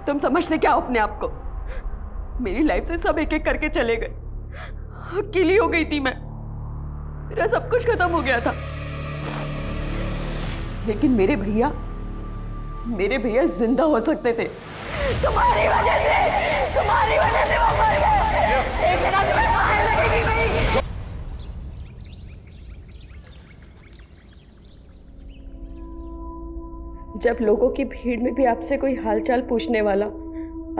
तुम समझते क्या हो अपने आप को? मेरी लाइफ से सब एक एक करके चले गए, अकेली हो गई थी मैं, मेरा सब कुछ खत्म हो गया था। लेकिन मेरे भैया जिंदा हो सकते थे। तुम्हारी वजह से वो मर गए। एक दिन आगे मैं बाहर लगेगी नहीं। जब लोगों की भीड़ में भी आपसे कोई हालचाल पूछने वाला,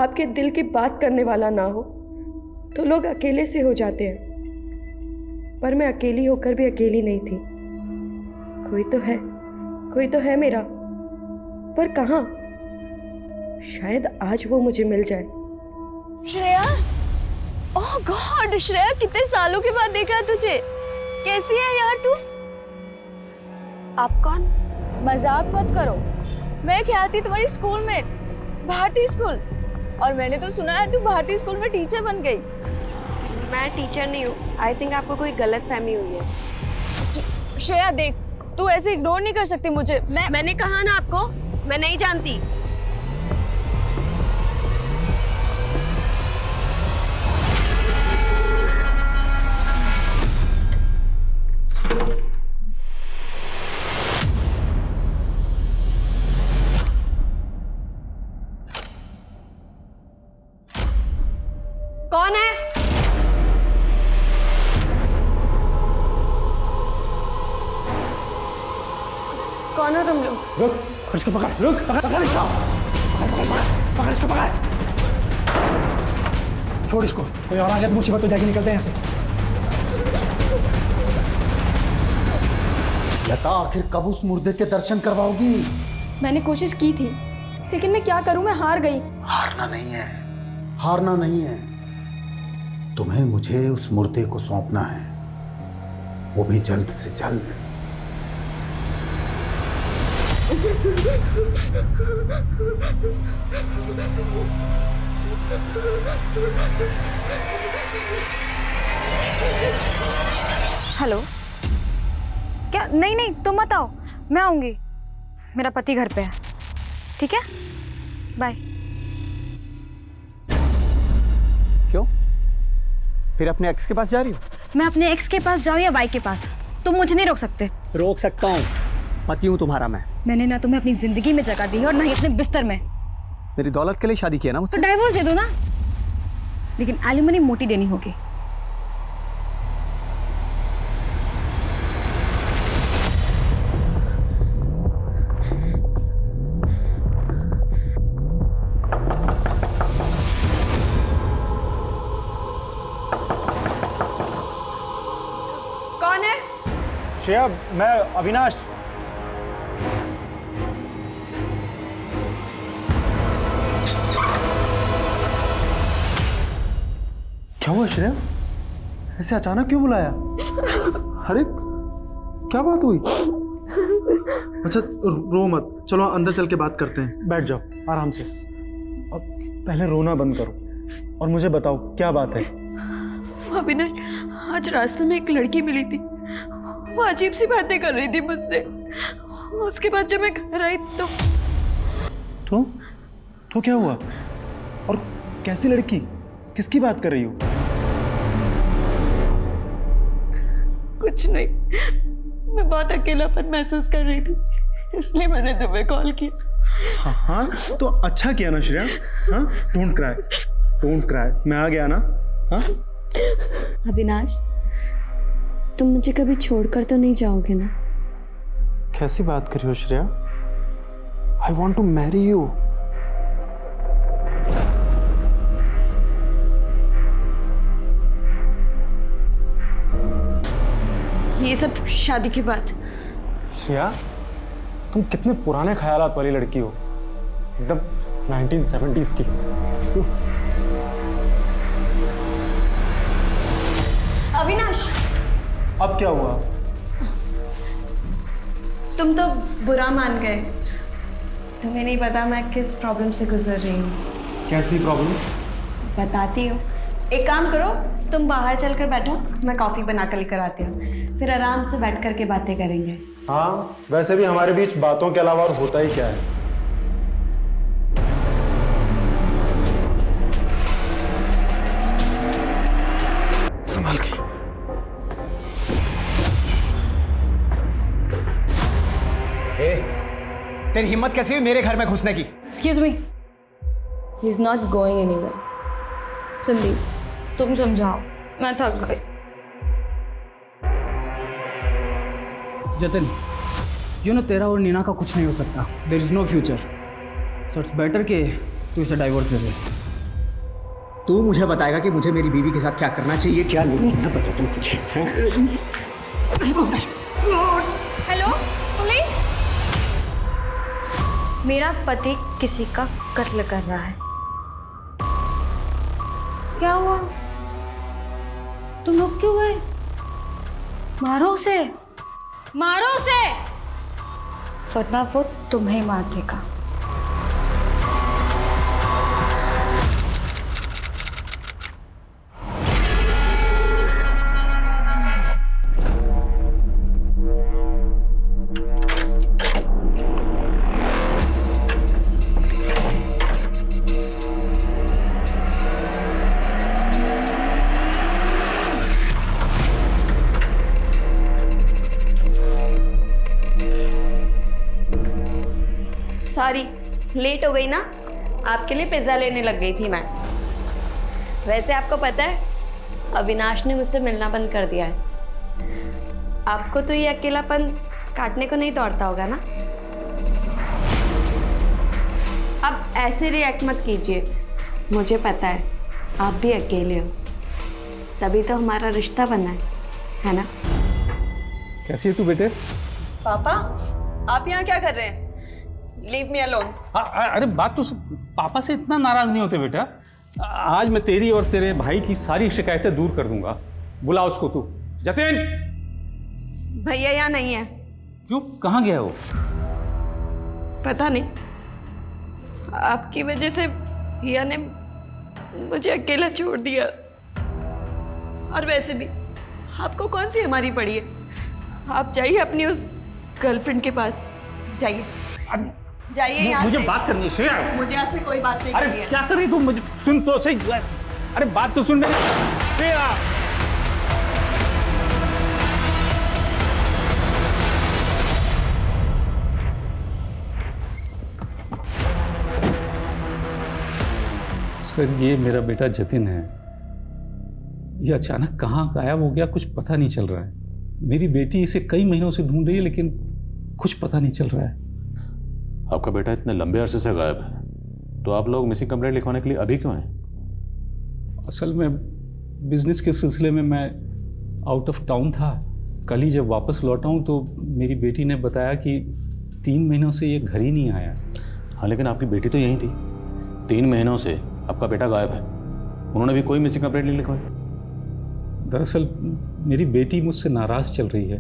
आपके दिल की बात करने वाला ना हो, तो लोग अकेले से हो जाते हैं। पर मैं अकेली होकर भी अकेली नहीं थी। कोई तो है मेरा, पर कहाँ? शायद आज वो मुझे मिल जाए। श्रेया, ओह गॉड श्रेया, कितने सालों के बाद देखा तुझे। कैसी है यार तू? आप कौन? मजाक मत करो, मैं क्या थी तुम्हारी स्कूल में, भारती स्कूल। और मैंने तो सुना है तू भारती स्कूल में टीचर बन गई। मैं टीचर नहीं हूँ। आई थिंक आपको कोई गलत फहमी हुई है। श्रेया देख, तू ऐसे इग्नोर नहीं कर सकती मुझे। मैंने कहा ना आपको, मैं नहीं जानती। कौन है? कौन हो तुम लोग? रुक, इसको पकड़, रुक, पकड़ इसको, पकड़ इसको, पकड़। छोड़ इसको, कोई और आ गया तो मुसीबत हो जाएगी, निकलते हैं यहाँ से। लता, आखिर कब उस मुर्दे के दर्शन करवाओगी? मैंने कोशिश की थी, लेकिन मैं क्या करूं, मैं हार गई। हारना नहीं है। तुम्हें मुझे उस मुर्दे को सौंपना है, वो भी जल्द से जल्द। हेलो, क्या? नहीं तुम मत आओ, मैं आऊंगी। मेरा पति घर पे है, ठीक है? बाय। क्यों? फिर अपने एक्स के पास जा रही हो? मैं अपने एक्स के पास जाऊं या वाई के पास, तुम मुझे नहीं रोक सकते। रोक सकता हूँ, पति हूँ तुम्हारा मैं। मैंने ना तुम्हें अपनी जिंदगी में जगह दी है और ना ही अपने बिस्तर में। मेरी दौलत के लिए शादी किया ना मुझसे? तो डाइवोर्स दे दो ना, लेकिन एलिमनी मोटी देनी होगी। कौन है? श्रेया, मैं अविनाश। क्या हुआ श्रेया? ऐसे अचानक क्यों बुलाया? अरे क्या बात हुई? अच्छा रो मत, चलो अंदर चल के बात करते हैं। बैठ जाओ आराम से। अब पहले रोना बंद करो और मुझे बताओ क्या बात है। अविनाश, आज रास्ते में एक लड़की मिली थी, वो अजीब सी बातें कर रही थी मुझसे। उसके बाद जब मैं घर आई तो क्या हुआ? और कैसी लड़की? किसकी बात कर रही हो? कुछ नहीं, मैं बहुत अकेलापन महसूस कर रही थी, इसलिए मैंने तुम्हें कॉल किया। हाँ तो अच्छा किया ना श्रेया। हाँ, डोंट क्राई, मैं आ गया ना। हाँ अविनाश, तुम मुझे कभी छोड़कर तो नहीं जाओगे ना? कैसी बात कर रही हो Shreya? I want to marry you. ये सब शादी के बाद। श्रेया, तुम कितने पुराने ख्यालात वाली लड़की हो, एकदम 1970s की। अविनाश, अब क्या हुआ? तुम तो बुरा मान गए। तुम्हें नहीं पता मैं किस प्रॉब्लम से गुजर रही हूँ। कैसी प्रॉब्लम? बताती हूँ। एक काम करो, तुम बाहर चलकर बैठो, मैं कॉफ़ी बना कर लेकर आती हूँ, फिर आराम से बैठ कर के बातें करेंगे। हाँ, वैसे भी हमारे बीच बातों के अलावा और होता ही क्या है। तेरी हिम्मत कैसी हुई मेरे घर में घुसने की? Excuse me, he is not going anywhere. Sandeep, तुम समझाओ, मैं थक गई। जतिन, तेरा और नीना का कुछ नहीं हो सकता। There is no future, so it's better कि तू इसे डाइवोर्स दे दे। तू मुझे बताएगा कि मुझे मेरी बीवी के साथ क्या करना चाहिए, क्या नहीं। मैं बताता हूँ तुझे। हेलो पुलिस, मेरा पति किसी का कत्ल कर रहा है। क्या हुआ? तुम लोग क्यों गए? मारो उसे, मारो उसे, वरना वो तुम्हें मार देगा। सॉरी, लेट हो गई ना। आपके लिए पिज़्ज़ा लेने लग गई थी मैं। वैसे आपको पता है, अविनाश ने मुझसे मिलना बंद कर दिया है। आपको तो ये अकेलापन काटने को नहीं दौड़ता होगा ना। अब ऐसे रिएक्ट मत कीजिए, मुझे पता है आप भी अकेले हो, तभी तो हमारा रिश्ता बना है ना? कैसी है तू बेटे? पापा, आप यहाँ क्या कर रहे हैं? Leave me alone. अरे बात तो पापा से इतना नाराज नहीं होते बेटा। आज मैं तेरी और तेरे भाई की सारी शिकायतें दूर कर दूंगा। बुला उसको तू। जतिन! भैया यहाँ नहीं है। क्यों, कहाँ गया वो? पता नहीं, आपकी वजह से भैया ने मुझे अकेला छोड़ दिया। और वैसे भी आपको कौन सी हमारी पड़ी है? आप जाइए अपनी उस गर्लफ्रेंड के पास, जाइए जाइए यहाँ मुझे से। बात करनी है श्रेया। मुझे आपसे कोई बात नहीं करनी अरे है। क्या कर रही तू? मुझे सुन तो सही। अरे बात तो सुन मेरी श्रेया। सर, ये मेरा बेटा जतिन है। ये अचानक कहाँ गायब हो गया, कुछ पता नहीं चल रहा है। मेरी बेटी इसे कई महीनों से ढूंढ रही है, लेकिन कुछ पता नहीं चल रहा है। आपका बेटा इतने लंबे अरसे से गायब है, तो आप लोग मिसिंग कंप्लेंट लिखवाने के लिए अभी क्यों हैं? असल में बिजनेस के सिलसिले में मैं आउट ऑफ टाउन था। कल ही जब वापस लौटा हूँ तो मेरी बेटी ने बताया कि 3 महीनों से ये घर ही नहीं आया। हाँ, लेकिन आपकी बेटी तो यहीं थी। 3 महीनों से आपका बेटा गायब है, उन्होंने भी कोई मिसिंग कंप्लेंट नहीं लिखवाई? दरअसल मेरी बेटी मुझसे नाराज़ चल रही है।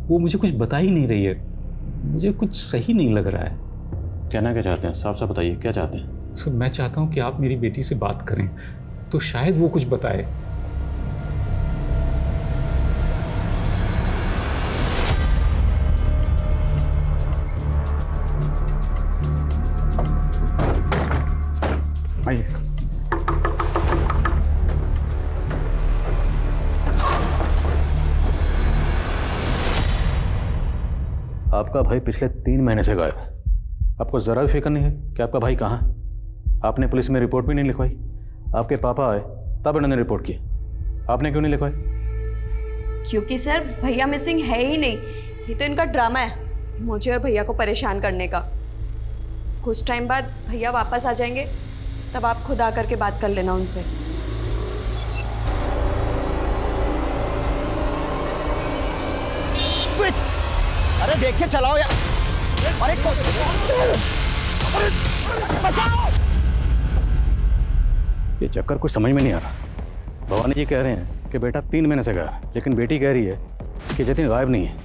वो मुझे कुछ बता ही नहीं रही है। मुझे कुछ सही नहीं लग रहा है। कहना क्या चाहते हैं? साफ साफ बताइए, क्या चाहते हैं? सर, मैं चाहता हूँ कि आप मेरी बेटी से बात करें तो शायद वो कुछ बताए। आइए। आपका भाई पिछले 3 महीने से गायब है। आपको ज़रा भी फिक्र नहीं है कि आपका भाई कहाँ है? आपने पुलिस में रिपोर्ट भी नहीं लिखवाई। आपके पापा आए तब इन्होंने रिपोर्ट की, आपने क्यों नहीं लिखवाई? क्योंकि सर, भैया मिसिंग है ही नहीं। ये तो इनका ड्रामा है, मुझे और भैया को परेशान करने का। कुछ टाइम बाद भैया वापस आ जाएंगे, तब आप खुद आकर के बात कर लेना उनसे। अरे देख के चलाओ यार। अरे ये चक्कर कुछ समझ में नहीं आ रहा। भवानी जी कह रहे हैं कि बेटा 3 महीने से गया है, लेकिन बेटी कह रही है कि जतिन गायब नहीं है,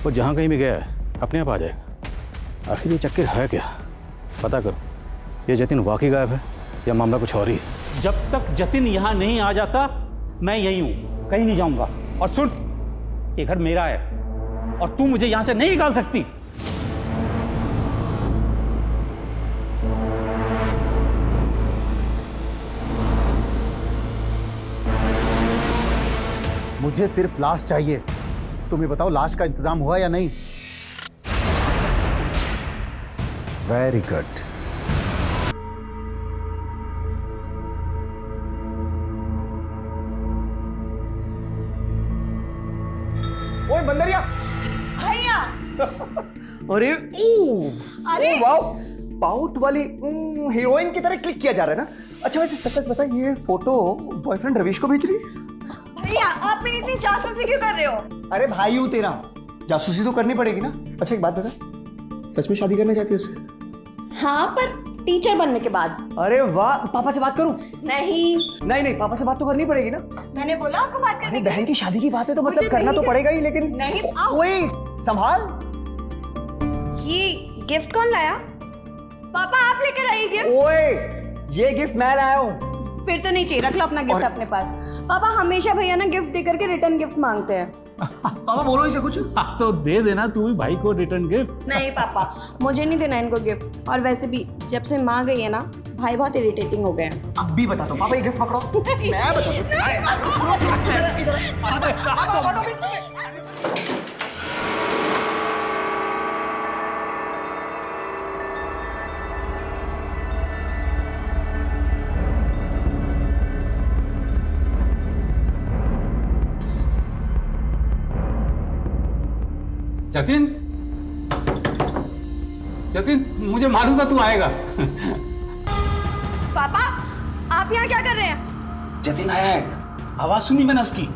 वो जहाँ कहीं भी गया है अपने आप आ जाएगा। आखिर ये चक्कर है क्या? पता करो, ये जतिन वाकई गायब है या मामला कुछ और ही है। जब तक जतिन यहाँ नहीं आ जाता मैं यही हूँ, कहीं नहीं जाऊँगा। और सुन, ये घर मेरा है और तू मुझे यहाँ से नहीं निकाल सकती। मुझे सिर्फ लाश चाहिए। तुम ये बताओ, लाश का इंतजाम हुआ या नहीं? Very good. ओए बंदरिया भैया अरे अरे वाओ पाउट वाली हीरोइन की तरह क्लिक किया जा रहा है ना। अच्छा वैसे सच सच बता, ये फोटो बॉयफ्रेंड रवीश को भेज रही है? भैया आप मेरी इतनी जासूसी क्यों कर रहे हो? अरे भाई हूँ तेरा, जासूसी तो करनी पड़ेगी ना। अच्छा एक बात बता, सच में शादी करना चाहती है उससे? हाँ पर टीचर बनने के बाद। अरे वाह, पापा से बात करूं? नहीं नहीं पापा से बात तो करनी पड़ेगी ना। मैंने बोला आपको बात करने अरे की। बहन की शादी की बात है तो मतलब मुझे करना नहीं तो पड़ेगा ही, लेकिन नहीं ओए संभाल। ये गिफ्ट कौन लाया? पापा आप लेकर आइए गिफ्ट। ओए ये गिफ्ट मैं लाया हूँ। फिर तो नहीं चाहिए, रख लो अपना गिफ्ट अपने पास। पापा हमेशा भैया ना गिफ्ट दे करके रिटर्न गिफ्ट मांगते हैं। पापा बोलो इसे कुछ। तो दे देना तू भी भाई को रिटर्न गिफ्ट। नहीं पापा मुझे नहीं देना इनको गिफ्ट, और वैसे भी जब से माँ गई है ना भाई बहुत इरिटेटिंग हो गए हैं। अब भी बता दो पापा, ये गिफ्ट पकड़ो। मैं बता दूं। जतिन जतिन मुझे मालूम था तू आएगा। पापा आप यहाँ क्या कर रहे हैं? जतिन आया है, आवाज सुनी मैंने उसकी।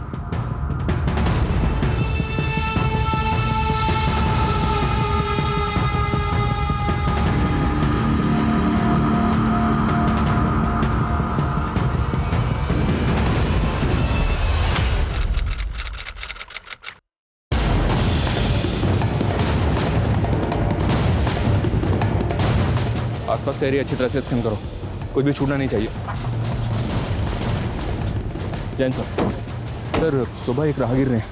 आसपास का एरिया अच्छी तरह से स्कैन करो, कुछ भी छूटना नहीं चाहिए। जैन सर सुबह एक राहगीर ने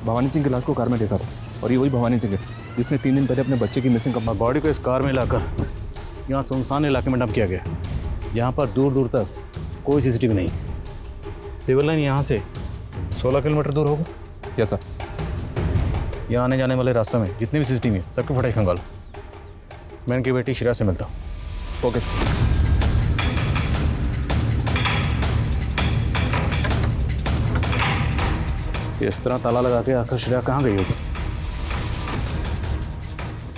भवानी सिंह की लाश को कार में देखा था, और ये वही भवानी सिंह है जिसने 3 दिन पहले अपने बच्चे की मिसिंग का बॉडी को इस कार में लाकर यहाँ सुनसान इलाके में डंप किया गया, यहाँ पर दूर दूर तक कोई सीसीटीवी नहीं। सिविल लाइन यहाँ से 16 किलोमीटर दूर होगा। Yes sir. यहाँ आने जाने वाले रास्तों में जितने भी सीसीटीवी है सबको फटाई खंगालो। मैं इनकी बेटी श्रेया से मिलता हूँ। Okay sir. इस तरह ताला लगा के आखिर श्रेया कहाँ गई होगी?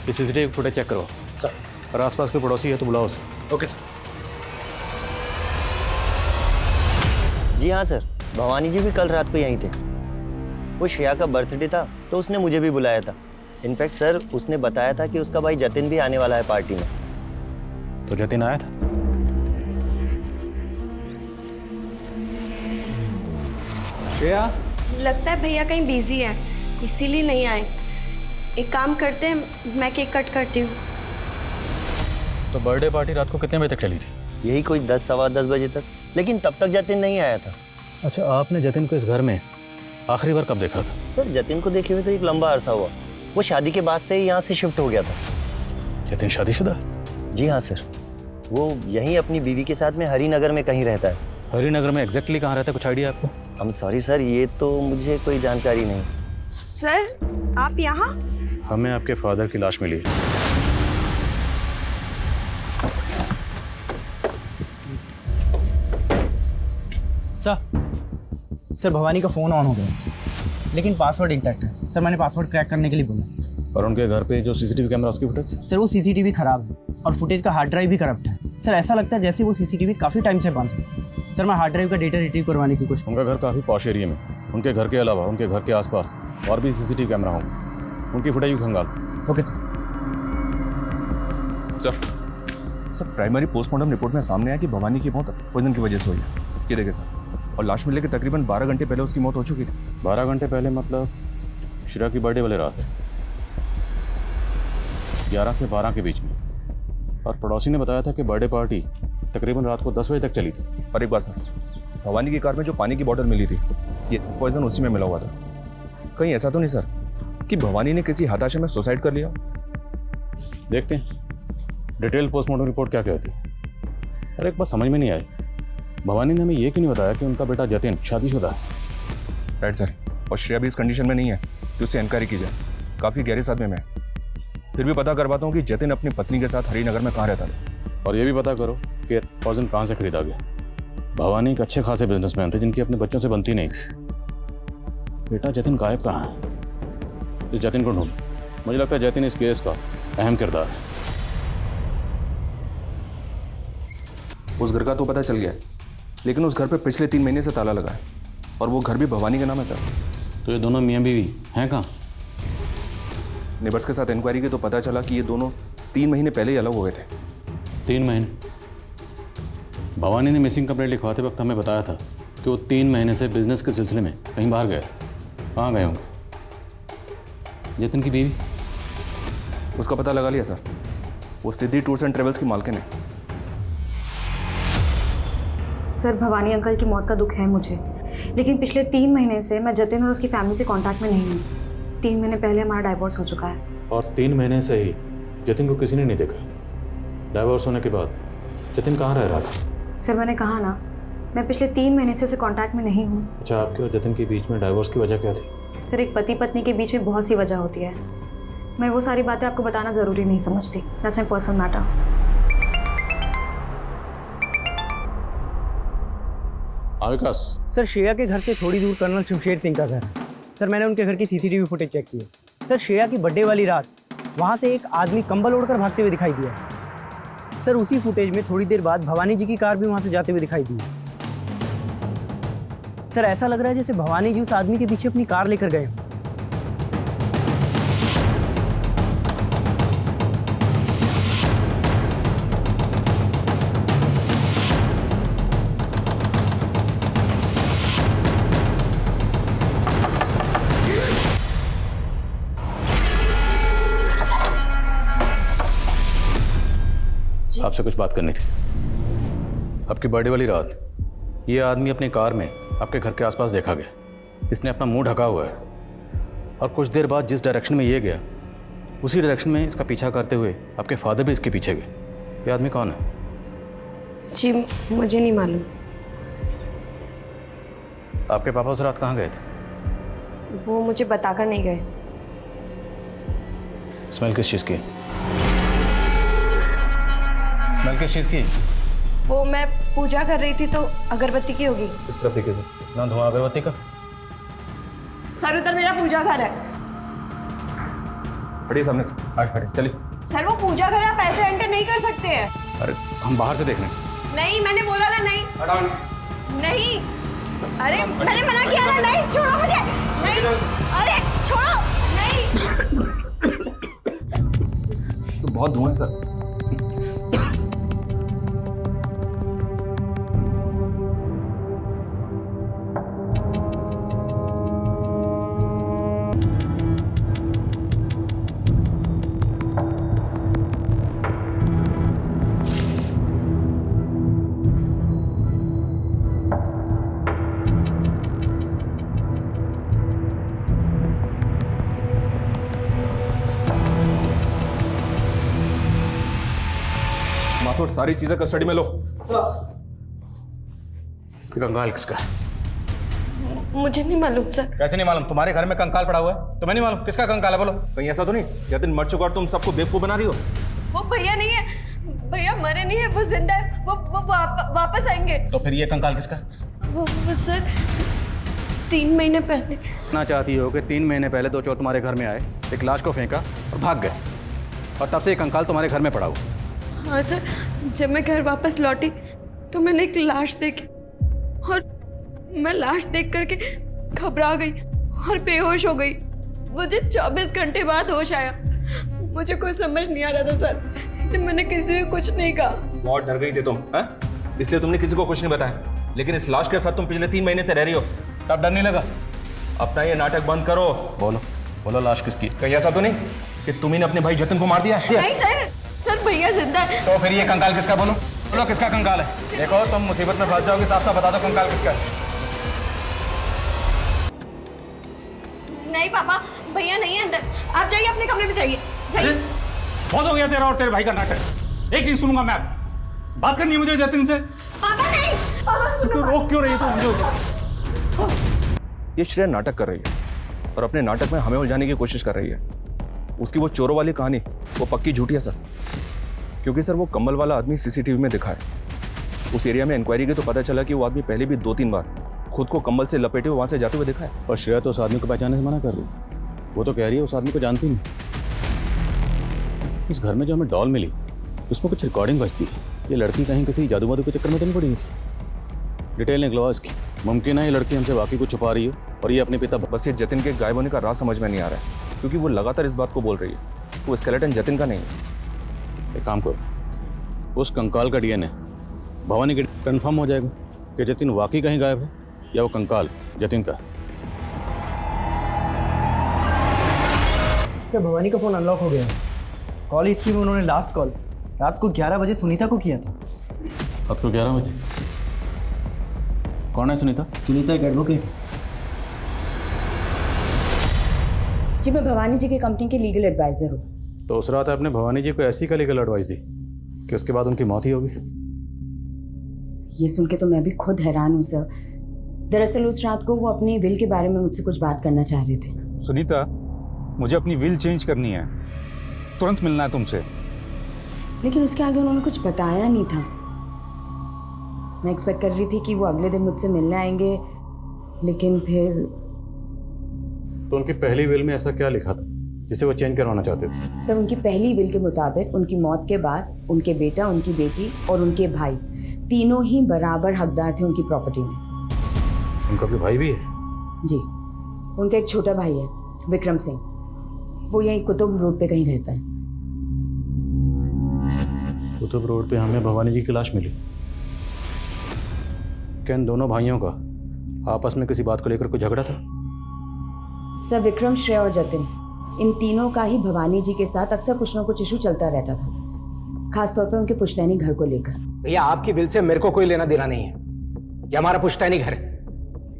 ये सीसीटीवी फुटेज चेक करो सर, और आसपास कोई पड़ोसी है तो बुलाओ उसे। Okay sir. जी हाँ सर, भवानी जी भी कल रात को यहीं थे। वो श्रेया का बर्थडे था तो उसने मुझे भी बुलाया था। इनफैक्ट सर उसने बताया था कि उसका भाई जतिन भी आने वाला है पार्टी में। तो जतिन आया था? श्रेया लगता है भैया कहीं बिजी है इसीलिए नहीं आए। एक काम करते हैं, मैं केक कट करती हूँ। तो बर्थडे पार्टी रात को कितने बजे तक चली थी? यही कोई 10 सवा 10 बजे तक, लेकिन तब तक जतिन नहीं आया था। अच्छा, आपने जतिन को इस घर में आखिरी बार कब देखा था? सर जतिन को देखे हुए तो एक लंबा अरसा हुआ। वो शादी के बाद से ही यहाँ से शिफ्ट हो गया था। जतिन शादीशुदा? जी हाँ सर, वो यहीं अपनी बीवी के साथ में हरिनगर में कहीं रहता है। हरिनगर में एग्जैक्टली कहाँ रहता है, कुछ आइडिया आपको? आई एम सॉरी सर, ये तो मुझे कोई जानकारी नहीं। सर आप यहाँ? हमें आपके फादर की लाश मिली है। सर भवानी का फ़ोन ऑन हो गया, लेकिन पासवर्ड इंटैक्ट है। सर मैंने पासवर्ड क्रैक करने के लिए बोला। और उनके घर पे जो सीसीटीवी कैमरा उसकी फुटेज? सर वो सीसीटीवी खराब है और फुटेज का हार्ड ड्राइव भी करप्ट है। सर ऐसा लगता है जैसे वो सीसीटीवी काफ़ी टाइम से बंद है। सर मैं हार्ड ड्राइव का डेटा रिट्रीव करवाने की कोशिश। उनका घर काफ़ी पॉश एरिया में, उनके घर के अलावा उनके घर के आसपास और भी सीसीटीवी कैमरा होंगे, उनकी फुटेज भी खंगाल। Okay sir. Sir primary postmortem report में सामने आया कि भवानी की मौत पॉइजन की वजह से हुई है। ये देखें सर, और लाश मिलने के तकरीबन 12 घंटे पहले उसकी मौत हो चुकी थी। 12 घंटे पहले मतलब श्रेया की बर्थडे वाले रात 11 से 12 के बीच में। और पड़ोसी ने बताया था कि बर्थडे पार्टी तकरीबन रात को 10 बजे तक चली थी। और एक बात सर, भवानी की कार में जो पानी की बोतल मिली थी ये पॉइजन उसी में मिला हुआ था। कहीं ऐसा तो नहीं सर कि भवानी ने किसी हताशा में सुसाइड कर लिया? देखते हैं डिटेल पोस्टमार्टम रिपोर्ट क्या कहती है। अरे एक बात समझ में नहीं आई, भवानी ने हमें ये क्यों नहीं बताया कि उनका बेटा जतिन शादीशुदा है? राइट सर, और श्रेया भी इस कंडीशन में नहीं है कि उससे इंक्वायरी की जाए। काफ़ी गहरे सदमे में है। फिर भी पता करवाता हूँ कि जतिन अपनी पत्नी के साथ हरिनगर में कहाँ रहता था। और ये भी पता करो कि 1000 कहाँ से खरीदा गया। भवानी एक अच्छे खासे बिजनेसमैन थे जिनकी अपने बच्चों से बनती नहीं थी। बेटा जतिन गायब कहाँ है? इस जतिन को ढूंढ। मुझे लगता है जतिन इस केस का अहम किरदार है। उस घर का तो पता चल गया है, लेकिन उस घर पे पिछले 3 महीने से ताला लगा है और वो घर भी भवानी के नाम है सर। तो ये दोनों मियाँ बीवी हैं कहाँ? नेबर्स के साथ इंक्वायरी की तो पता चला कि ये दोनों 3 महीने पहले ही अलग हो गए थे। 3 महीने? भवानी ने मिसिंग कंप्लेंट लिखवाते वक्त हमें बताया था कि वो 3 महीने से बिजनेस के सिलसिले में कहीं बाहर गए थे। कहाँ गए होंगे? जतिन की बीवी? उसका पता लगा लिया सर, वो सिद्धि टूर्स एंड ट्रेवल्स की मालकिन है। सर भवानी अंकल की मौत का दुख है मुझे, लेकिन पिछले 3 महीने से मैं जतिन और उसकी फैमिली से कांटेक्ट में नहीं हूँ। 3 महीने पहले हमारा डाइवोर्स हो चुका है। और 3 महीने से ही जतिन को किसी ने नहीं देखा। डाइवोर्स होने के बाद जतिन कहाँ रह रहा था? सर मैंने कहा ना, मैं पिछले 3 महीने से उसे कांटेक्ट में नहीं हूँ। अच्छा, आपके और जतिन के बीच में डाइवोर्स की वजह क्या थी? सर एक पति पत्नी के बीच में बहुत सी वजह होती है, मैं वो सारी बातें आपको बताना ज़रूरी नहीं समझती। That's my personal matter. Vikas, sir Shreya के घर से थोड़ी दूर कर्नल शमशेर सिंह का घर है। सर मैंने उनके घर की सीसीटीवी फुटेज चेक की है। सर श्रेया की बर्थडे वाली रात वहाँ से एक आदमी कंबल ओढ़कर भागते हुए दिखाई दिया। सर उसी फुटेज में थोड़ी देर बाद भवानी जी की कार भी वहाँ से जाते हुए दिखाई दी। सर ऐसा लग रहा है जैसे भवानी जी उस आदमी के पीछे अपनी कार लेकर गए। आपसे कुछ बात करनी थी। आपकी बर्थडे वाली रात ये आदमी अपनी कार में आपके घर के आसपास देखा गया। इसने अपना मुंह ढका हुआ है और कुछ देर बाद जिस डायरेक्शन में ये गया उसी डायरेक्शन में इसका पीछा करते हुए आपके फादर भी इसके पीछे गए। ये आदमी कौन है? जी मुझे नहीं मालूम। आपके पापा उस रात कहाँ गए थे? वो मुझे बताकर नहीं गए। स्मेल किस चीज़ की? स्मेल किस चीज़ की? वो मैं पूजा कर रही थी तो अगरबत्ती की होगी। इस तरफ देखिए सर, ना धुआं अगरबत्ती का। सर उधर मेरा पूजा घर है। खड़िए सामने से, आज खड़े चलिए। सर वो पूजा घर है, आप ऐसे एंटर नहीं कर सकते हैं। अरे हम बाहर से देख लें। नहीं मैंने बोला ना नहीं। नहीं, अरे मैंने मना किया ना। नहीं छोड़ो मुझे, नहीं, अरे छोड़ो, नहीं। तो बहुत धुआं है सर। और सारी चीजें कस्टडी में लो। कंकाल किसका है? मुझे नहीं मालूम सर। कैसे नहीं मालूम? तुम्हारे घर में कंकाल पड़ा हुआ है, तुम्हें नहीं मालूम किसका कंकाल है? बोलो। कहीं ऐसा तो नहीं जतिन मर चुका और तुम सबको बेवकूफ बना रही हो? वो भैया नहीं है, भैया मरे नहीं है, वो जिंदा है। वो वापस आएंगे। तो फिर ये कंकाल किसका? वो सर 3 महीने पहले। ना चाहती हो कि 3 महीने पहले 2 चोर तुम्हारे घर में आए, एक लाश को फेंका और भाग गए और तब से ये कंकाल तुम्हारे घर में पड़ा हुआ? हाँ सर, जब मैं घर वापस लौटी तो मैंने एक लाश देखी और मैं लाश देख करके घबरा गई और बेहोश हो गई। मुझे 24 घंटे बाद होश आया। मुझे कुछ समझ नहीं आ रहा था सर, जब मैंने किसी को कुछ नहीं कहा। बहुत डर गई थी तुम, इसलिए तुमने किसी को कुछ नहीं बताया। लेकिन इस लाश के साथ तुम पिछले 3 महीने से रह रही हो, तब डर नहीं लगा? अपना ये नाटक बंद करो। बोलो बोलो, लाश किसकी? कहीं ऐसा तो नहीं कि तुम्ही ने अपने भाई जतिन को मार दिया? नहीं सर भैया जिंदा है। तो फिर ये कंकाल किसका? बोलो बोलो, किसका कंकाल है? देखो तुम मुसीबत में फंस जाओगे, साफ साफ बता दो कंकाल किसका है। नहीं पापा, भैया नहीं है अंदर। आप जाइए अपने कमरे में, जाइए जाइए। बहुत हो गया तेरा और तेरे भाई का नाटक। एक नहीं सुनूंगा मैं। बात करनी है मुझे जतिन से। पापा नहीं, पापा तो रोक क्यों रही है मुझे? ये श्रेया नाटक कर रही है और अपने नाटक में हमें उलझाने की कोशिश कर रही है। उसकी वो चोरों वाली कहानी वो पक्की झूठी है सर, क्योंकि सर वो कम्बल वाला आदमी सीसीटीवी में दिखा है। उस एरिया में इंक्वायरी की तो पता चला कि वो आदमी पहले भी 2-3 बार खुद को कम्बल से लपेटे हुए वहां से जाते हुए दिखा है। और श्रेया तो उस आदमी को पहचानने से मना कर रही है। वो तो कह रही है उस आदमी को जानती नहीं। उस घर में जो हमें डॉल मिली उसमें कुछ रिकॉर्डिंग बजती है। ये लड़की कहीं किसी जादू वादू के चक्कर में तो नहीं पड़ी थी। डिटेल निकलवा इसकी। मुमकिन है ये लड़की हमसे वाकई कुछ छुपा रही है और ये अपने पिता। बस ये जतिन के गायब होने का राज समझ में नहीं आ रहा है, क्योंकि वो लगातार इस बात को बोल रही है वो स्केलेटन जतिन का नहीं है। एक काम करो, उस कंकाल का डीएनए भवानी के कंफर्म हो जाएगा कि जतिन वाकई कहीं गायब है या वो कंकाल जतिन का। क्या भवानी का फ़ोन अनलॉक हो गया है? कॉल हिस्ट्री में उन्होंने लास्ट कॉल रात को 11 बजे सुनीता को किया था। अब तो 11 बजे। कौन है सुनीता? सुनीता एक एडवोकेट। जी मैं भवानी जी की कंपनी के लीगल एडवाइजर हूँ। तो उस रात आपने भवानी जी को ऐसी का लीगल एडवाइस दी कि उसके बाद उनकी मौत ही होगी। ये सुन के तो मैं भी खुद हैरान हूँ सर। दरअसल उस रात को वो अपनी विल के बारे में मुझसे कुछ बात करना चाह रहे थे। सुनीता, मुझे अपनी विल चेंज करनी है, तुरंत मिलना है तुमसे। लेकिन उसके आगे उन्होंने कुछ बताया नहीं था। मैं एक्सपेक्ट कर रही थी कि वो अगले दिन मुझसे मिलने आएंगे, लेकिन फिर। तो उनकी पहली विल में ऐसा क्या लिखा था जिसे वो चेंज करवाना चाहते थे? सर उनकी पहली विल के मुताबिक उनकी मौत के बाद उनके बेटा, उनकी बेटी और उनके भाई तीनों ही बराबर हकदार थे उनकी प्रॉपर्टी में। उनका कोई भाई भी है? जी, उनका एक छोटा भाई है विक्रम सिंह। वो यहीं कुतुब रोड पे कहीं रहता है। कुतुब रोड पे हमें भवानी जी की लाश मिली। क्या इन दोनों भाइयों का आपस में किसी बात को लेकर कोई झगड़ा था? सर विक्रम, श्रेया और जतिन, इन तीनों का ही भवानी जी के साथ अक्सर कुछ ना कुछ इशू चलता रहता था, खासतौर पर उनके पुश्तैनी घर को लेकर। भैया आपकी बिल से मेरे को कोई लेना देना नहीं है। ये हमारा पुश्तैनी घर है,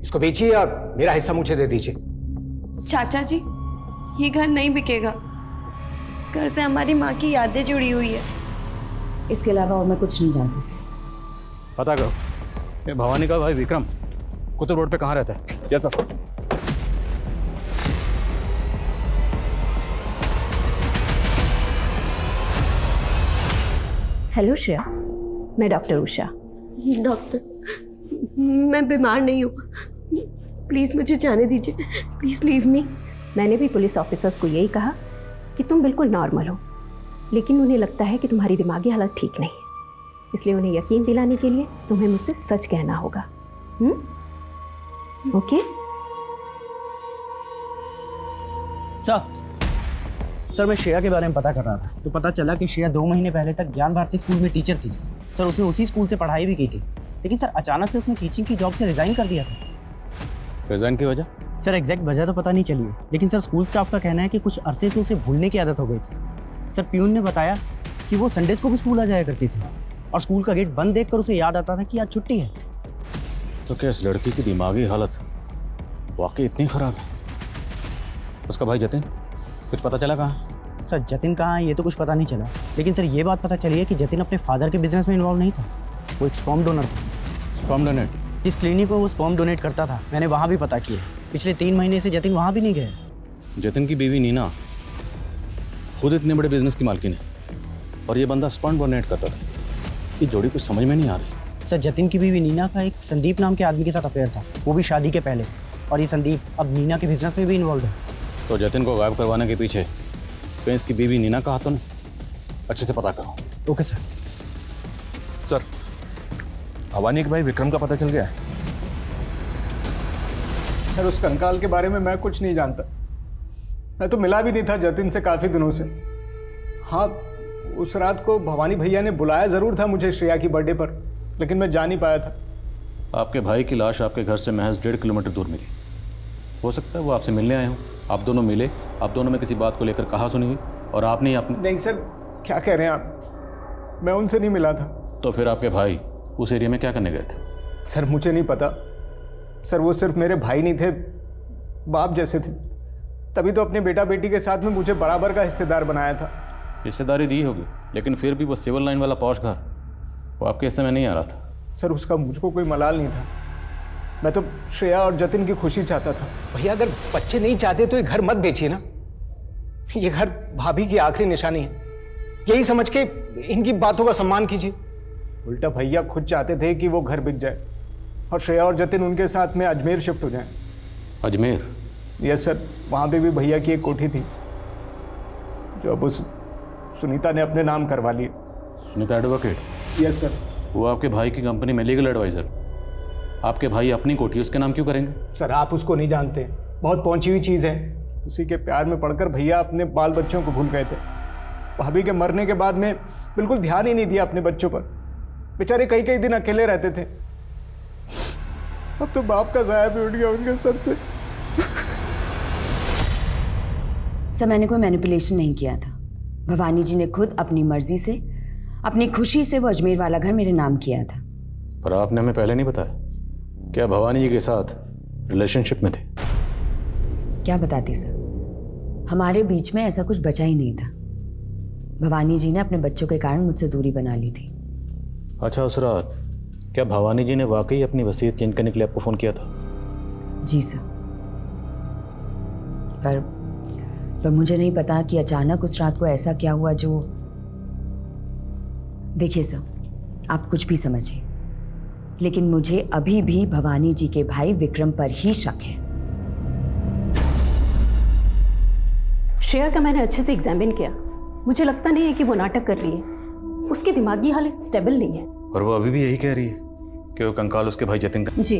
इसको बेचिए और मेरा हिस्सा मुझे दे दीजिए। चाचा जी, ये घर नहीं बिकेगा। इस घर से हमारी माँ की यादें जुड़ी हुई है। इसके अलावा और मैं कुछ नहीं जानती सर। पता करो, ये भवानी का भाई विक्रम कुतुब रोड पे कहाँ रहता है? Yes sir. हेलो श्रेया, मैं डॉक्टर उषा। डॉक्टर, मैं बीमार नहीं हूँ, प्लीज़ मुझे जाने दीजिए, प्लीज़ लीव मी। मैंने भी पुलिस ऑफिसर्स को यही कहा कि तुम बिल्कुल नॉर्मल हो, लेकिन उन्हें लगता है कि तुम्हारी दिमागी हालत ठीक नहीं है, इसलिए उन्हें यकीन दिलाने के लिए तुम्हें मुझसे सच कहना होगा। ओके? सर मैं श्रेया के बारे में पता कर रहा था, तो पता चला कि श्रेया 2 महीने पहले तक ज्ञान भारती स्कूल में टीचर थी। सर उसने उसी स्कूल से पढ़ाई भी की थी, लेकिन सर अचानक से उसने टीचिंग की जॉब से रिजाइन कर दिया था। रिजाइन की वजह? सर एग्जैक्ट वजह तो पता नहीं चली है, लेकिन सर स्कूल स्टाफ का कहना है कि कुछ अरसे से उसे भूलने की आदत हो गई थी। सर प्यून ने बताया कि वो संडेज को भी स्कूल आ जाया करती थी और स्कूल का गेट बंद देखकर उसे याद आता था कि आज छुट्टी है। तो क्या इस लड़की की दिमागी हालत वाकई इतनी खराब है? उसका भाई जतिन, कुछ पता चला कहाँ? सर जतिन कहाँ है ये तो कुछ पता नहीं चला, लेकिन सर ये बात पता चली है कि जतिन अपने फादर के बिजनेस में इन्वॉल्व नहीं था, वो एक स्पर्म डोनर था। Sperm donate? जिस क्लिनिक को वो स्पर्म डोनेट करता था, मैंने वहाँ भी पता किया। पिछले 3 महीने से जतिन वहाँ भी नहीं गया। जतिन की बीवी नीना खुद इतने बड़े बिजनेस की मालकिन है और ये बंदा स्पर्म डोनेट करता था। ये जोड़ी कुछ समझ में नहीं आ रही। सर जतिन की बीवी नीना का एक संदीप नाम के आदमी के साथ अफेयर था, वो भी शादी के पहले, और ये संदीप अब नीना के बिजनेस में भी इन्वॉल्व है। तो जतिन को गायब करवाने के पीछे कहीं इसकी बीवी नीना का हाथ तो नहीं? अच्छे से पता करो। Okay sir. सर भवानी के भाई विक्रम का पता चल गया है? सर उस कंकाल के बारे में मैं कुछ नहीं जानता, मैं तो मिला भी नहीं था जतिन से काफ़ी दिनों से। हाँ, उस रात को भवानी भैया ने बुलाया ज़रूर था मुझे श्रेया की बर्थडे पर, लेकिन मैं जा नहीं पाया था। आपके भाई की लाश आपके घर से महज 1.5 किलोमीटर दूर मिली। हो सकता है वो आपसे मिलने आए हों, आप दोनों मिले, आप दोनों में किसी बात को लेकर कहा सुनी हुई और आपने अपने। नहीं सर, क्या कह रहे हैं आप? मैं उनसे नहीं मिला था। तो फिर आपके भाई उस एरिया में क्या करने गए थे? सर मुझे नहीं पता। सर वो सिर्फ मेरे भाई नहीं थे, बाप जैसे थे। तभी तो अपने बेटा बेटी के साथ में मुझे बराबर का हिस्सेदार बनाया था। हिस्सेदारी दी होगी, लेकिन फिर भी वो सिविल लाइन वाला पॉश घर वो आपके हिस्से में नहीं आ रहा था। सर उसका मुझको कोई मलाल नहीं था, मैं तो श्रेया और जतिन की खुशी चाहता था। भैया अगर बच्चे नहीं चाहते तो ये घर मत बेचिए ना, ये घर भाभी की आखिरी निशानी है, यही समझ के इनकी बातों का सम्मान कीजिए। उल्टा भैया खुद चाहते थे कि वो घर बिक जाए और श्रेया और जतिन उनके साथ में अजमेर शिफ्ट हो जाएं। अजमेर? यस सर, वहाँ पे भी भैया की एक कोठी थी जो अब उस सुनीता ने अपने नाम करवा ली। सुनीता एडवोकेट? Yes sir. वो आपके भाई की कंपनी में लीगल एडवाइजर। आपके भाई अपनी कोठी उसके नाम क्यों करेंगे? सर आप उसको नहीं जानते, बहुत पहुंची हुई चीज़ है। उसी के प्यार में पड़कर भैया अपने बाल बच्चों को भूल गए थे। भाभी के मरने के बाद में बिल्कुल ध्यान ही नहीं दिया अपने बच्चों पर। बेचारे कई कई दिन अकेले रहते थे। अब तो बाप का साया भी उठ गया उनके सर से। सर मैंने कोई मैनिपुलेशन नहीं किया था। भवानी जी ने खुद अपनी मर्जी से, अपनी खुशी से वो अजमेर वाला घर मेरे नाम किया था। पर आपने हमें पहले नहीं बताया, क्या भवानी जी के साथ रिलेशनशिप में थे? क्या बताती सर, हमारे बीच में ऐसा कुछ बचा ही नहीं था। भवानी जी ने अपने बच्चों के कारण मुझसे दूरी बना ली थी। अच्छा, उस रात क्या भवानी जी ने वाकई अपनी वसीयत चेंज करने के लिए आपको फ़ोन किया था? जी सर, पर मुझे नहीं पता कि अचानक उस रात को ऐसा क्या हुआ जो... देखिए सर, आप कुछ भी समझिए, लेकिन मुझे अभी भी भवानी जी के भाई विक्रम पर ही शक है। श्रेया का मैंने अच्छे से एग्जामिन किया, मुझे लगता नहीं है कि वो नाटक कर रही है। उसकी दिमागी हालत स्टेबल नहीं है। और वो अभी भी यही कह रही है कि वो कंकाल उसके भाई जतिन का? जी,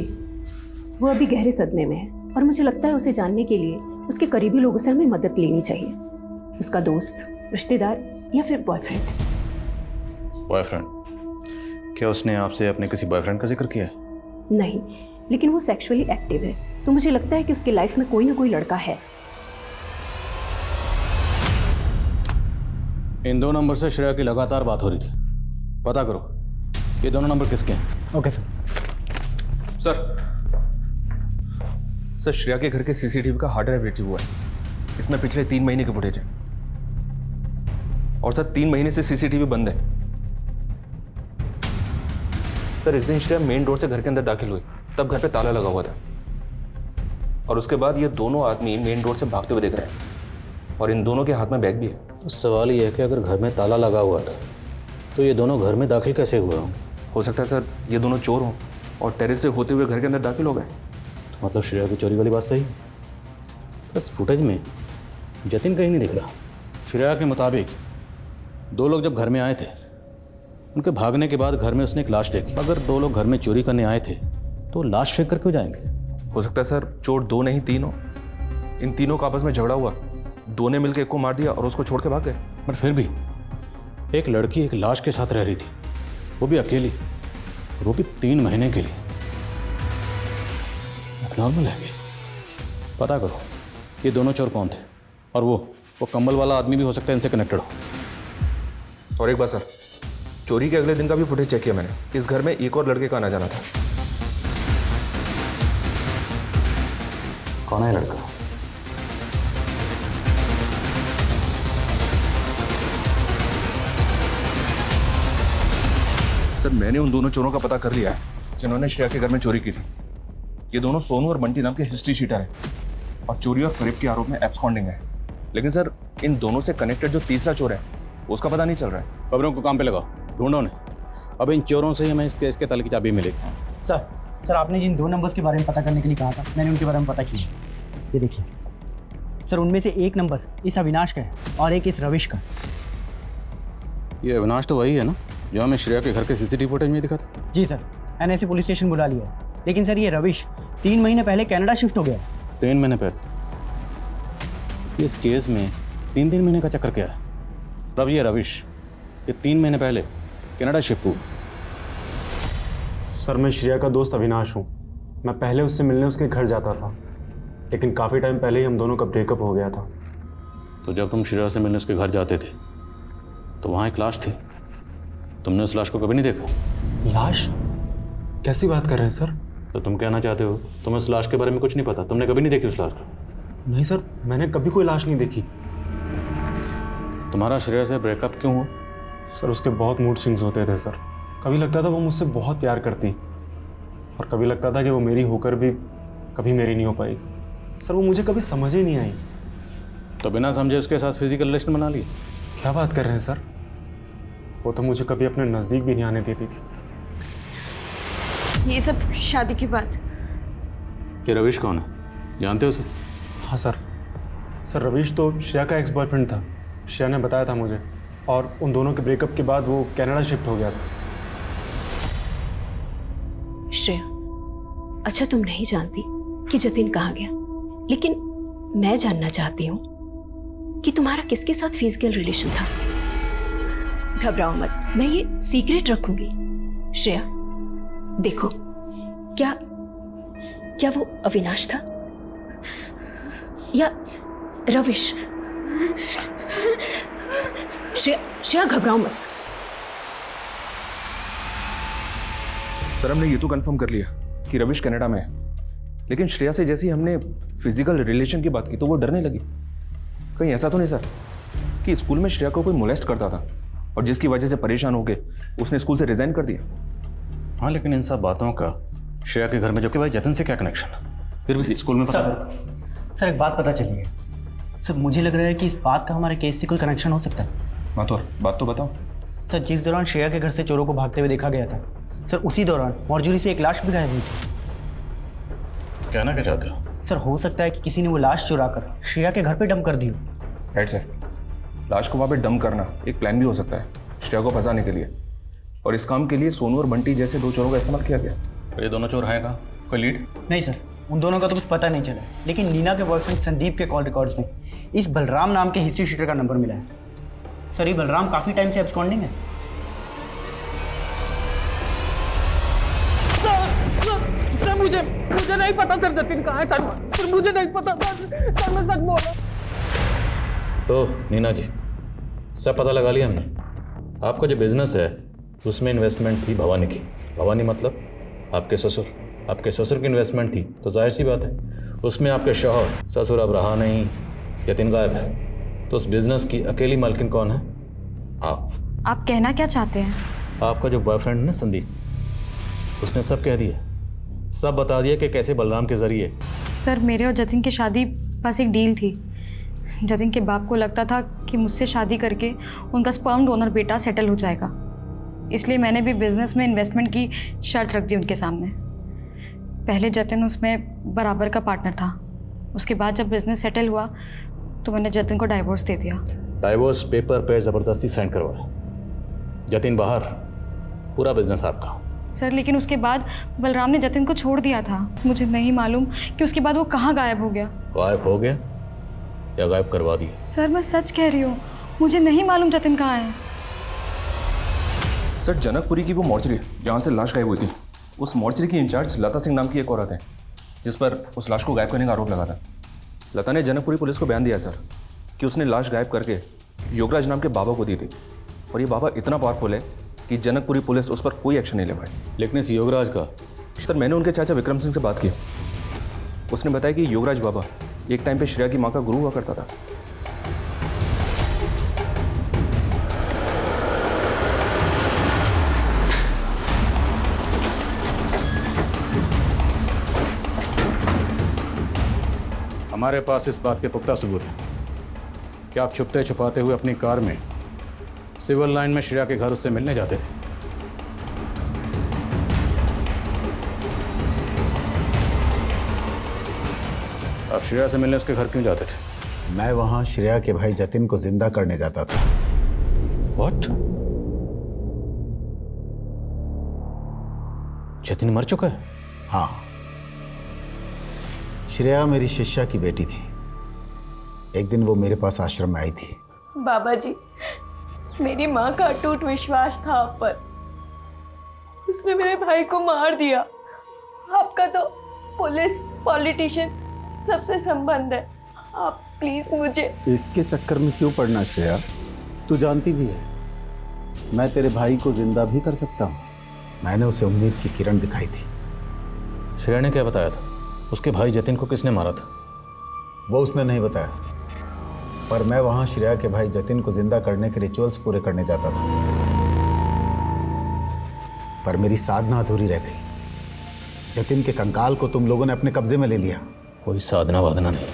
वो अभी गहरे सदमे में है और मुझे लगता है उसे जानने के लिए उसके करीबी लोगों से हमें मदद लेनी चाहिए। उसका दोस्त, रिश्तेदार या फिर बॉयफ्रेंड। बॉयफ्रेंड? क्या उसने आपसे अपने किसी बॉयफ्रेंड का जिक्र किया है? नहीं, लेकिन वो सेक्सुअली एक्टिव है, तो मुझे लगता है कि उसकी लाइफ में कोई ना कोई लड़का है। इन दो नंबर से श्रेया की लगातार बात हो रही थी, पता करो ये दोनों नंबर किसके हैं। Okay sir. सर श्रेया के घर के सीसीटीवी का हार्ड ड्राइव रिट्रीव हुआ है। इसमें पिछले 3 महीने की फुटेज है। और सर 3 महीने से सीसीटीवी बंद है। सर इस दिन श्रेया मेन डोर से घर के अंदर दाखिल हुई, तब घर पे ताला लगा हुआ था। और उसके बाद ये दोनों आदमी मेन डोर से भागते हुए दिख रहे हैं और इन दोनों के हाथ में बैग भी है। तो सवाल ये है कि अगर घर में ताला लगा हुआ था तो ये दोनों घर में दाखिल कैसे हुए होंगे? हो सकता है सर ये दोनों चोर हों और टेरेस से होते हुए घर के अंदर दाखिल हो गए। तो मतलब श्रेया की चोरी वाली बात सही है। बस फुटेज में जतिन कहीं नहीं दिख रहा। श्रेया के मुताबिक 2 लोग जब घर में आए थे, उनके भागने के बाद घर में उसने एक लाश देखी। अगर 2 लोग घर में चोरी करने आए थे तो लाश फेंक कर क्यों जाएंगे? हो सकता है सर चोर 2 नहीं 3 हो। इन तीनों का आपस में झगड़ा हुआ, 2 ने मिलकर एक को मार दिया और उसको छोड़ के भाग गए। पर फिर भी एक लड़की एक लाश के साथ रह रही थी, वो भी अकेली, वो भी 3 महीने के लिए। नॉर्मल है क्या? पता करो ये दोनों चोर कौन थे, और वो कंबल वाला आदमी भी हो सकता है इनसे कनेक्टेड हो। और एक बात सर, चोरी के अगले दिन का भी फुटेज चेक किया मैंने। इस घर में एक और लड़के का आना जाना था। कौन है लड़का? सर मैंने उन दोनों चोरों का पता कर लिया है जिन्होंने श्रेया के घर में चोरी की थी। ये दोनों सोनू और बंटी नाम के हिस्ट्री शीटर हैं और चोरी और फरेब के आरोप में एब्सकॉन्डिंग है। लेकिन सर इन दोनों से कनेक्टेड जो तीसरा चोर है उसका पता नहीं चल रहा है। खबरों को काम पे लगाओ, ढूंढो ने। अब इन चोरों से ही हमें इस केस के ताले की चाबी मिलेगी। सर आपने जिन 2 नंबर्स के बारे में पता करने के लिए कहा था, मैंने उनके बारे में पता किया। ये देखिए सर, उनमें से एक नंबर इस अविनाश का है और एक इस रविश का। ये अविनाश तो वही है ना जो हमें श्रेया के घर के सीसीटीवी फुटेज में दिखा था? जी सर, एनआईसी पुलिस स्टेशन बुला लिया है। लेकिन सर ये रविश 3 महीने पहले कनाडा शिफ्ट हो गया। 3 महीने पहले? इस केस में 3 महीने का चक्कर क्या है? तब ये रविश ये 3 महीने पहले कनाडा शिफ्ट हुआ। सर मैं श्रेया का दोस्त अविनाश हूँ। मैं पहले उससे मिलने उसके घर जाता था, लेकिन काफ़ी टाइम पहले ही हम दोनों का ब्रेकअप हो गया था। तो जब तुम श्रेया से मिलने उसके घर जाते थे तो वहाँ एक लाश थी, तुमने उस लाश को कभी नहीं देखा? लाश? कैसी बात कर रहे हैं सर? तो तुम कहना चाहते हो तुम्हें उस लाश के बारे में कुछ नहीं पता, तुमने कभी नहीं देखी उस लाश को? नहीं सर, मैंने कभी कोई लाश नहीं देखी। तुम्हारा श्रेया से ब्रेकअप क्यों हुआ? सर उसके बहुत मूड स्विंग्स होते थे सर। कभी लगता था वो मुझसे बहुत प्यार करती और कभी लगता था कि वो मेरी होकर भी कभी मेरी नहीं हो पाएगी। सर वो मुझे कभी समझ ही नहीं आई। तो बिना समझे उसके साथ फिजिकल रिलेशन बना लिया? क्या बात कर रहे हैं सर? वो तो मुझे कभी अपने नज़दीक भी नहीं आने देती थी। ये सब शादी के बाद। ये रविश कौन है, जानते हो उसे? हाँ सर रविश तो श्रेया का एक्स बॉयफ्रेंड था। श्रेया ने बताया था मुझे, और उन दोनों के ब्रेकअप के बाद वो कनाडा शिफ्ट हो गया था। श्रेया, अच्छा तुम नहीं जानती कि जतिन कहाँ गया, लेकिन मैं जानना चाहती हूँ कि तुम्हारा किसके साथ फिजिकल रिलेशन था। घबराओ मत, मैं ये सीक्रेट रखूंगी। श्रेया देखो, क्या वो अविनाश था या रविश? श्रेया घबराओ मत। सर हमने ये तो कंफर्म कर लिया कि रविश कनाडा में है, लेकिन श्रेया से जैसे ही हमने फिजिकल रिलेशन की बात की तो वो डरने लगी। कहीं ऐसा तो नहीं सर कि स्कूल में श्रेया को कोई मोलेस्ट करता था और जिसकी वजह से परेशान होकर उसने स्कूल से रिजाइन कर दिया? हाँ, लेकिन इन सब बातों का श्रेया के घर में जो कि भाई जतिन से क्या कनेक्शन है? फिर भी स्कूल में सर एक बात पता चली है सर, मुझे लग रहा है कि इस बात का हमारे केस से कोई कनेक्शन हो सकता है। माथुर, बात तो बताओ। सर जिस दौरान श्रेया के घर से चोरों को भागते हुए देखा गया था सर, उसी दौरान मॉर्चरी से एक लाश भी गायब हुई थी। कहना क्या चाहते हो? सर हो सकता है कि किसी ने वो लाश चुराकर श्रेया के घर पे डंप कर दी हो। राइट सर, लाश को वहाँ पे डंप करना एक प्लान भी हो सकता है श्रेया को फंसाने के लिए, और इस काम के लिए सोनू और बंटी जैसे दो चोरों का इस्तेमाल किया गया। ये दोनों चोर हैं कहाँ? कोई लीड? नहीं सर, उन दोनों का तो कुछ पता नहीं चला, लेकिन नीना के बॉयफ्रेंड संदीप के कॉल रिकॉर्ड्स में इस बलराम नाम के हिस्ट्री शीटर का नंबर मिला है। सर ये बलराम काफी टाइम से एब्सकॉन्डिंग है। सर मुझे नहीं पता सर जतिन कहाँ है सर मुझे नहीं पता सर मैं सच बोला। तो नीना जी, सब पता लगा लिया हमने। आपका जो बिजनेस है उसमें इन्वेस्टमेंट थी भवानी की। भवानी मतलब आपके ससुर। आपके ससुर की इन्वेस्टमेंट थी तो जाहिर सी बात है उसमें आपके शौहर, ससुर अब रहा नहीं, जतिन गायब है, तो उस बिजनेस की अकेली मालकिन कौन है? आप कहना क्या चाहते हैं? आपका जो बॉयफ्रेंड है ना संदीप, उसने सब कह दिया, सब बता दिया कि कैसे बलराम के जरिए। सर मेरे और जतिन की शादी बस एक डील थी। जतिन के बाप को लगता था कि मुझसे शादी करके उनका स्पर्म डोनर बेटा सेटल हो जाएगा, इसलिए मैंने भी बिजनेस में इन्वेस्टमेंट की शर्त रख दी उनके सामने। पहले जतिन उसमें बराबर का पार्टनर था, उसके बाद जब बिजनेस सेटल हुआ तो मैंने जतिन को डाइवोर्स दे दिया। डाइवोर्स पेपर पे ज़बरदस्ती साइन करवाया। जतिन बाहर, पूरा बिजनेस आपका। सर लेकिन उसके बाद बलराम ने जतिन को छोड़ दिया था। मुझे नहीं मालूम कि उसके बाद वो कहाँ गायब हो गया। गायब हो गया या गायब करवा दिया? सर मैं सच कह रही हूँ, मुझे नहीं मालूम जतिन कहाँ है। सर जनकपुरी की वो मॉर्चरी जहाँ से लाश गायब हुई थी, उस मॉर्चरी की इंचार्ज लता सिंह नाम की एक औरत है जिस पर उस लाश को गायब करने का आरोप लगा था। लता ने जनकपुरी पुलिस को बयान दिया सर कि उसने लाश गायब करके योगराज नाम के बाबा को दी थी, और ये बाबा इतना पावरफुल है कि जनकपुरी पुलिस उस पर कोई एक्शन नहीं ले पाई। लेकिन इस योगराज का? सर मैंने उनके चाचा विक्रम सिंह से बात की, उसने बताया कि योगराज बाबा एक टाइम पे श्रेया की माँ का गुरु हुआ करता था। हमारे पास इस बात के पुख्ता सबूत हैं कि आप छुपते छुपाते हुए अपनी कार में सिविल लाइन में श्रेया के घर उससे मिलने जाते थे। आप श्रेया से मिलने उसके घर क्यों जाते थे? मैं वहां श्रेया के भाई जतिन को जिंदा करने जाता था। What? जतिन मर चुका है? हाँ, श्रेया मेरी शिष्या की बेटी थी। एक दिन वो मेरे पास आश्रम में आई थी। बाबा जी, मेरी माँ का अटूट विश्वास था आप पर, उसने मेरे भाई को मार दिया। आपका तो पुलिस, पॉलिटिशियन सबसे संबंध है, आप प्लीज मुझे। इसके चक्कर में क्यों पड़ना श्रेया, तू जानती भी है मैं तेरे भाई को जिंदा भी कर सकता हूँ। मैंने उसे उम्मीद की किरण दिखाई थी। श्रेया ने क्या बताया था? उसके भाई जतिन को किसने मारा था? वो उसने नहीं बताया, पर मैं वहां श्रेया के भाई जतिन को जिंदा करने के रिचुअल्स पूरे करने जाता था, पर मेरी साधना अधूरी रह गई। जतिन के कंकाल को तुम लोगों ने अपने कब्जे में ले लिया। कोई साधना वादना नहीं,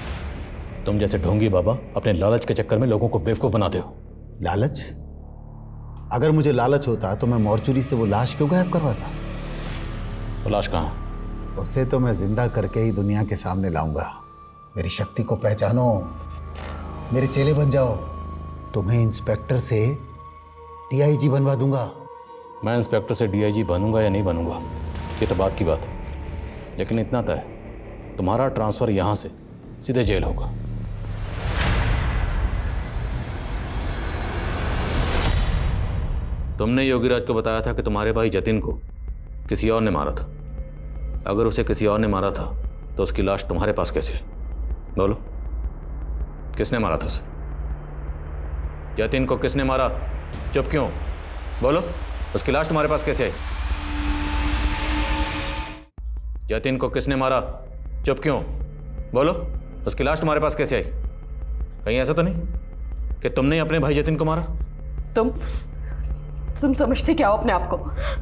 तुम जैसे ढोंगी बाबा अपने लालच के चक्कर में लोगों को बेवकूफ बनाते हो। लालच? अगर मुझे लालच होता तो मैं मॉर्चुरी से वो लाश क्यों गायब करवाता? वो लाश कहाँ? उसे तो मैं जिंदा करके ही दुनिया के सामने लाऊंगा। मेरी शक्ति को पहचानो, मेरे चेले बन जाओ। तुम्हें इंस्पेक्टर से डीआईजी बनवा दूंगा। मैं इंस्पेक्टर से डीआईजी बनूंगा या नहीं बनूंगा ये तो बात की बात है, लेकिन इतना तय तुम्हारा ट्रांसफर यहां से सीधे जेल होगा। तुमने योगीराज को बताया था कि तुम्हारे भाई जतिन को किसी और ने मारा था। अगर उसे किसी और ने मारा था तो उसकी लाश तुम्हारे पास कैसे है? बोलो, किसने मारा था उसे? जतिन को किसने मारा? चुप क्यों? बोलो, उसकी लाश तुम्हारे पास कैसे आई? जतिन को किसने मारा? चुप क्यों? बोलो, उसकी लाश तुम्हारे पास कैसे आई? कहीं ऐसा तो नहीं कि तुमने ही अपने भाई जतिन को मारा? तुम समझते क्या हो अपने आप को?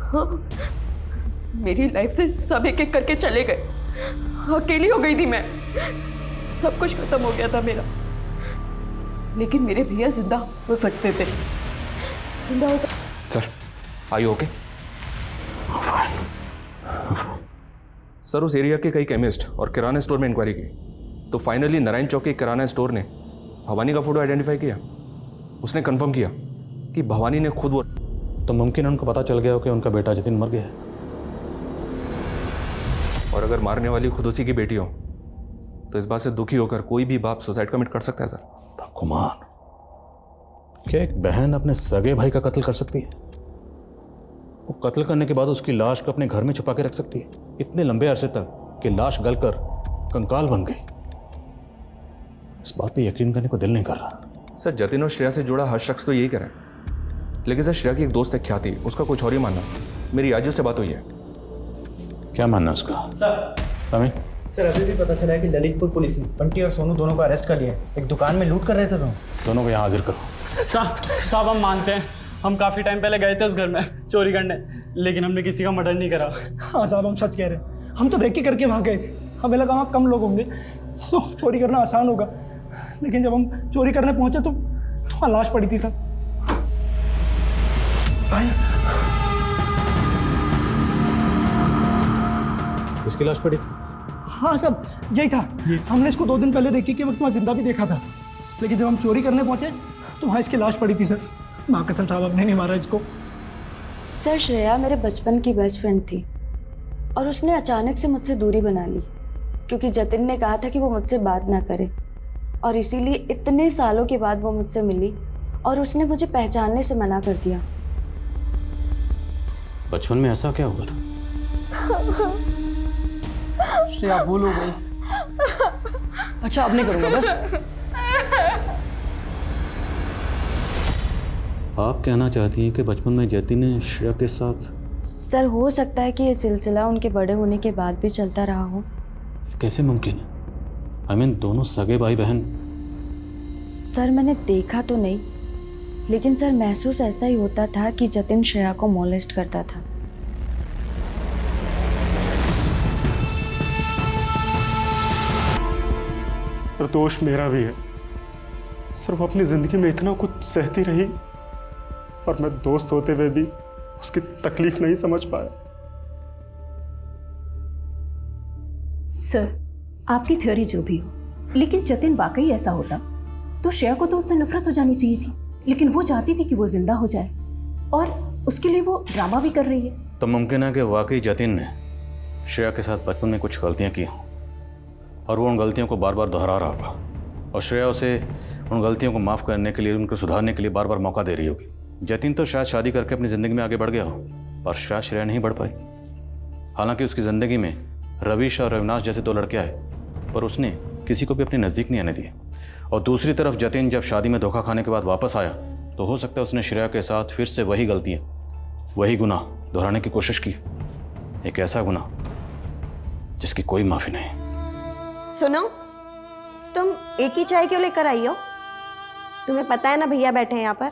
हाँ? मेरी लाइफ से सब एक एक करके चले गए, अकेली हो गई थी मैं, सब कुछ खत्म हो गया था मेरा। लेकिन मेरे भैया जिंदा हो सकते थे, जिंदा हो सकते। Sir, are you okay? Sir, उस एरिया के कई केमिस्ट और किराना स्टोर में इंक्वायरी की तो फाइनली नारायण चौक के किराना स्टोर ने भवानी का फोटो आइडेंटिफाई किया। उसने कंफर्म किया कि भवानी ने खुद वो। तो मुमकिन है उनको पता चल गया हो कि उनका बेटा जतिन मर गया है। और अगर मारने वाली खुद उसी की बेटी हो तो इस बात से दुखी होकर कोई भी बाप सुसाइड कमिट कर सकता है सर। भगवान, क्या एक बहन अपने सगे भाई का कत्ल कर सकती है? वो कत्ल करने के बाद उसकी लाश को अपने घर में छुपा के रख सकती है इतने लंबे अरसे तक कि लाश गलकर कंकाल बन गई। इस बात पे यकीन करने को दिल नहीं कर रहा। सर, जतिन और श्रेया से जुड़ा हर शख्स तो यही करे, लेकिन सर श्रेया की एक दोस्त है ख्याति, उसका कुछ और ही मानना। मेरी आज से बात हुई है। क्या मानना है उसका? सर, सर अभी भी पता चला है कि ललितपुर पुलिस ने बंटी और सोनू दोनों को अरेस्ट कर लिया। एक दुकान में लूट कर रहे थे दोनों को यहाँ हाजिर करो। साहब हम मानते हैं, हम काफ़ी टाइम पहले गए थे उस घर में चोरी करने, लेकिन हमने किसी का मर्डर नहीं करा। हाँ साहब, हम सच कह रहे हैं, हम तो रेकी करके वहाँ गए थे। हमें लगा वहाँ कम लोग होंगे तो चोरी करना आसान होगा, लेकिन जब हम चोरी करने पहुँचे तो वहाँ लाश पड़ी थी सर। भाई, इसकी लाश पड़ी थी? हाँ सब यही था। हमने इसको 2 दिन पहले रेकी के वक्त वहाँ जिंदा भी देखा था, लेकिन जब हम चोरी करने पहुँचे तो वहाँ इसकी लाश पड़ी थी सर। माँ कसम साहब, हमने नहीं मारा इसको। सर, श्रेया मेरे बचपन की बेस्ट फ्रेंड थी और उसने अचानक से मुझसे दूरी बना ली क्योंकि जतिन ने कहा था कि वो मुझसे बात ना करे, और इसीलिए इतने सालों के बाद वो मुझसे मिली और उसने मुझे पहचानने से मना कर दिया। बचपन में ऐसा क्या हुआ था? श्रेया भूल हो गई। अच्छा, अब नहीं करूँगा बस। आप कहना चाहती हैं कि बचपन में जतिन ने श्रेया के साथ? सर, हो सकता है कि ये सिलसिला उनके बड़े होने के बाद भी चलता रहा हो। कैसे मुमकिन है? I mean, दोनों सगे भाई बहन। सर, मैंने देखा तो नहीं, लेकिन सर महसूस ऐसा ही होता था कि जतिन श्रेया को मोलेस्ट करता था। पर दोष मेरा भी है। सिर्फ अपनी जिंदगी में इतना कुछ सहती रही और मैं दोस्त होते हुए भी उसकी तकलीफ नहीं समझ पाया। सर, आपकी थ्योरी जो भी हो, लेकिन जतिन वाकई ऐसा होता तो श्रेया को तो उससे नफरत हो जानी चाहिए थी, लेकिन वो चाहती थी कि वो जिंदा हो जाए और उसके लिए वो ड्रामा भी कर रही है। तो मुमकिन है कि वाकई जतिन ने श्रेया के साथ बचपन में कुछ गलतियां की हों और वो उन गलतियों को बार बार दोहरा रहा होगा, और श्रेया उसे उन गलतियों को माफ़ करने के लिए, उनको सुधारने के लिए बार बार मौका दे रही होगी। जतिन तो शायद शादी करके अपनी ज़िंदगी में आगे बढ़ गया हो, पर शायद श्रेया नहीं बढ़ पाई। हालांकि उसकी ज़िंदगी में रविश और अविनाश जैसे 2 लड़के आए, पर उसने किसी को भी अपने नज़दीक नहीं आने दिए। और दूसरी तरफ जतिन जब शादी में धोखा खाने के बाद वापस आया तो हो सकता है उसने श्रेया के साथ फिर से वही गलतियाँ, वही गुनाह दोहराने की कोशिश की। एक ऐसा गुनाह जिसकी कोई माफ़ी नहीं। सुनो, तुम एक ही चाय क्यों लेकर आई हो? तुम्हें पता है ना भैया बैठे हैं यहाँ पर।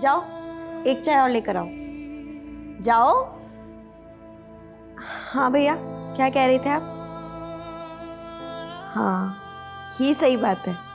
जाओ, एक चाय और लेकर आओ। जाओ। हाँ भैया, क्या कह रहे थे आप? हाँ, ही सही बात है।